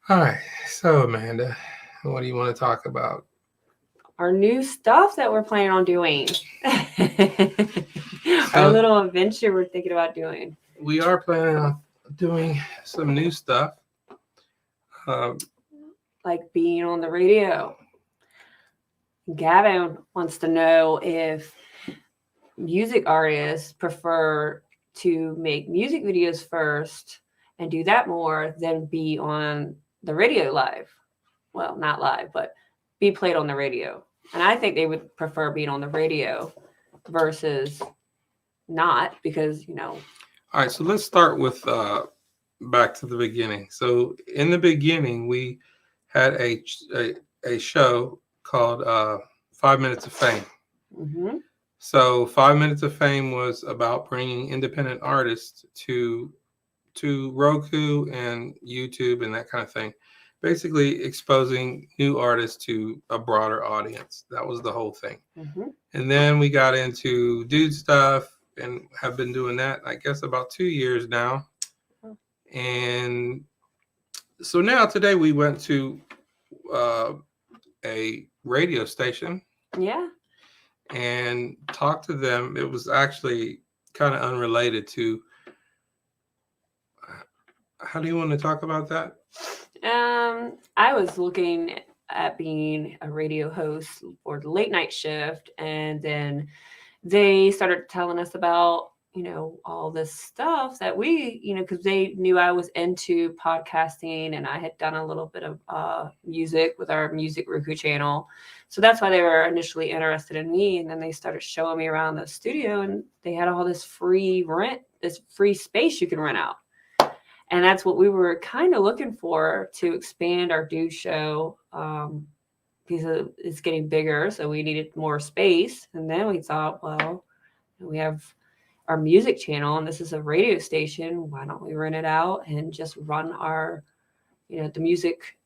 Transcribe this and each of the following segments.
All right. So, Amanda, what do you want to talk about? Our new stuff that we're planning on doing. Our So, little adventure we're thinking about doing. we are planning on doing some new stuff. Um, Like being on the radio. Gavin wants to know if music artists prefer to make music videos first and do that more than be on the radio live. Well, not live, but be played on the radio. And I think they would prefer being on the radio versus not because. all right. So, let's start with back to the beginning. So, in the beginning, we had a show called 5 Minutes of Fame. Hmm. So, 5 Minutes of Fame was about bringing independent artists to Roku and YouTube and that kind of thing. Basically, exposing new artists to a broader audience. That was the whole thing. Hmm. And then we got into dude stuff and have been doing that, I guess, about 2 years now. And so now today we went to uh, a radio station Yeah. and talked to them. It was actually kind of unrelated to. How do you want to talk about that? I was looking at being a radio host for the late night shift, and then they started telling us about all this stuff that because they knew I was into podcasting and I had done a little bit of music with our music Roku channel. So that's why they were initially interested in me. And then they started showing me around the studio, and they had all this this free space you can rent out. And that's what we were kind of looking for to expand our dude show, because it's getting bigger, so we needed more space. And then we thought, well, we have our music channel, and this is a radio station. Why don't we rent it out and just run the music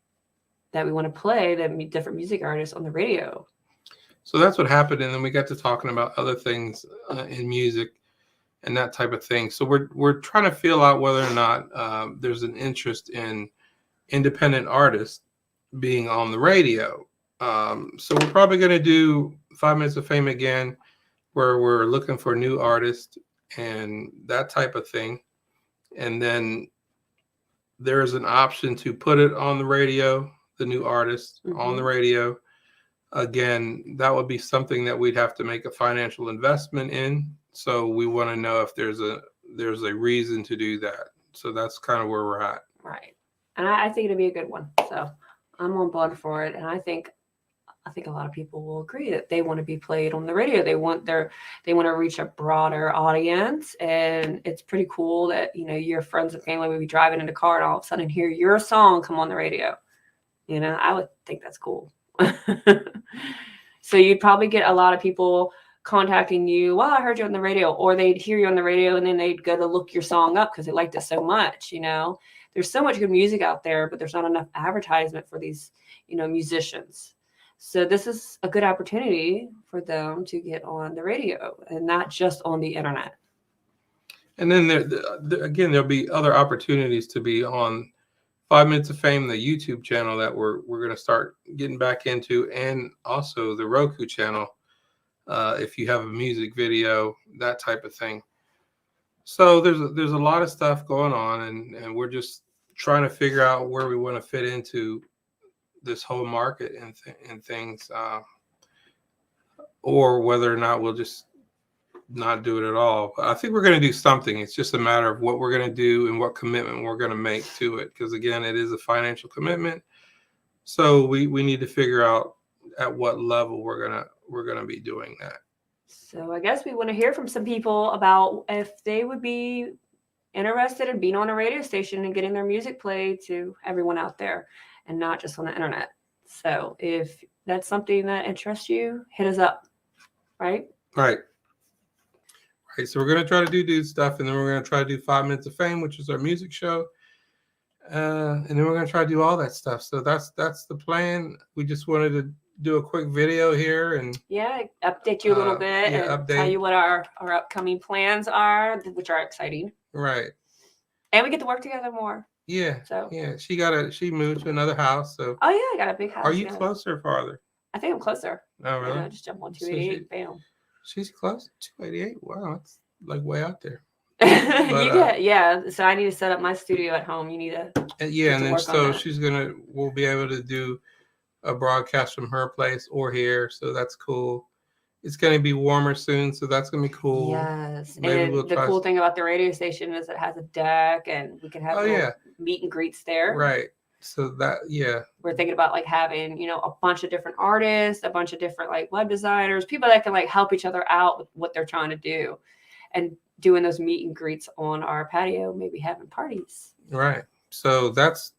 that we want to play, the different music artists on the radio? So that's what happened, and then we got to talking about other things in music and that type of thing. So we're trying to feel out whether or not there's an interest in independent artists being on the radio. So we're probably going to do 5 Minutes of Fame again, where we're looking for new artists and that type of thing. And then there's an option to put it on the radio, the new artist on the radio. Again, that would be something that we'd have to make a financial investment in. So we want to know if there's a reason to do that. So that's kind of where we're at. Right. And I think it'd be a good one. So I'm on board for it. And I think a lot of people will agree that they want to be played on the radio. They want to reach a broader audience. And it's pretty cool that, your friends and family would be driving in the car and all of a sudden hear your song come on the radio. I would think that's cool. So you'd probably get a lot of people contacting you. Well, I heard you on the radio, or they'd hear you on the radio and then they'd go to look your song up because they liked it so much. There's so much good music out there, but there's not enough advertisement for these, musicians. So this is a good opportunity for them to get on the radio and not just on the internet. And then again, there'll be other opportunities to be on 5 Minutes of Fame, the YouTube channel that we're going to start getting back into, and also the Roku channel. If you have a music video, that type of thing. So there's a lot of stuff going on, and we're just trying to figure out where we want to fit into this whole market and things, or whether or not we'll just not do it at all. I think we're going to do something. It's just a matter of what we're going to do and what commitment we're going to make to it. Because again, it is a financial commitment. So we need to figure out at what level we're gonna be doing that. So I guess we want to hear from some people about if they would be interested in being on a radio station and getting their music played to everyone out there and not just on the internet. So if that's something that interests you, hit us up. Right. So we're going to try to do stuff, and then we're going to try to do 5 Minutes of Fame, which is our music show. And then we're going to try to do all that stuff. So that's the plan. We just wanted to do a quick video here and update you a little bit and tell you what our upcoming plans are, which are exciting. Right. And we get to work together more. Yeah. So. Yeah. She moved to another house. So. Oh yeah, I got a big house. Are you closer or farther? I think I'm closer. Oh really? Just jump on 288. Bam. She's close. 288. Wow, that's like way out there. Yeah. So I need to set up my studio at home. You need to. Yeah, and then so we'll be able to do a broadcast from her place or here. So that's cool. It's going to be warmer soon, so that's going to be cool. Yes. Maybe and the cool thing about the radio station is it has a deck, and we can have meet and greets there. Right. So we're thinking about like having, a bunch of different artists, a bunch of different like web designers, people that can like help each other out with what they're trying to do, and doing those meet and greets on our patio, maybe having parties. Right. So that's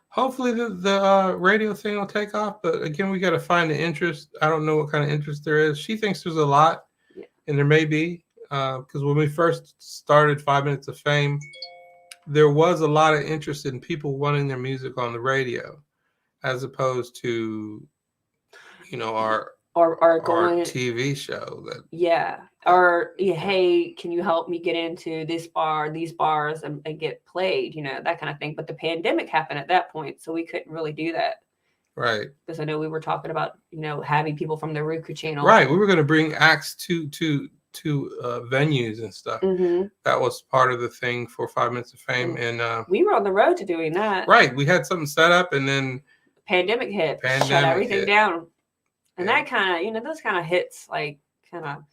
hopefully the radio thing will take off. But again, we got to find the interest. I don't know what kind of interest there is. She thinks there's a lot, and there may be, because when we first started 5 Minutes of Fame, there was a lot of interest in people wanting their music on the radio, as opposed to, our TV show. Hey, can you help me get into these bars and get played, that kind of thing. But the pandemic happened at that point, so we couldn't really do that. Right. Because I know we were talking about, having people from the Roku channel. Right. We were going to bring acts to venues and stuff. Mm-hmm. That was part of the thing for 5 Minutes of Fame. And we were on the road to doing that. Right. We had something set up, and then pandemic hit, shut everything down. And that kind of, those kind of hits, like, kind of,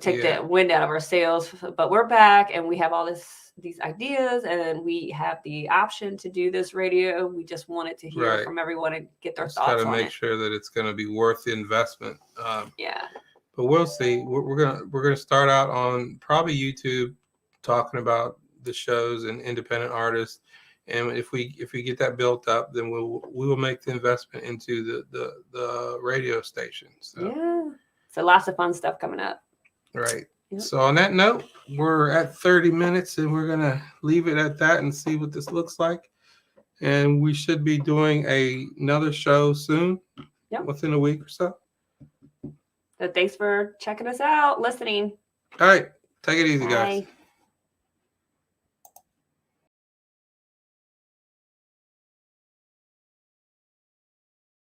take the wind out of our sails. But we're back, and we have all these ideas, and we have the option to do this radio. We just wanted to hear from everyone and get their thoughts on it. Got to make sure that it's going to be worth the investment. But we'll see. We're gonna start out on probably YouTube, talking about the shows and independent artists. And if we get that built up, then we will make the investment into the radio station. So lots of fun stuff coming up. Right. Yep. So on that note, we're at 30 minutes, and we're gonna leave it at that and see what this looks like. And we should be doing another show soon, within a week or so. So thanks for checking us out, listening. All right. Take it easy, guys.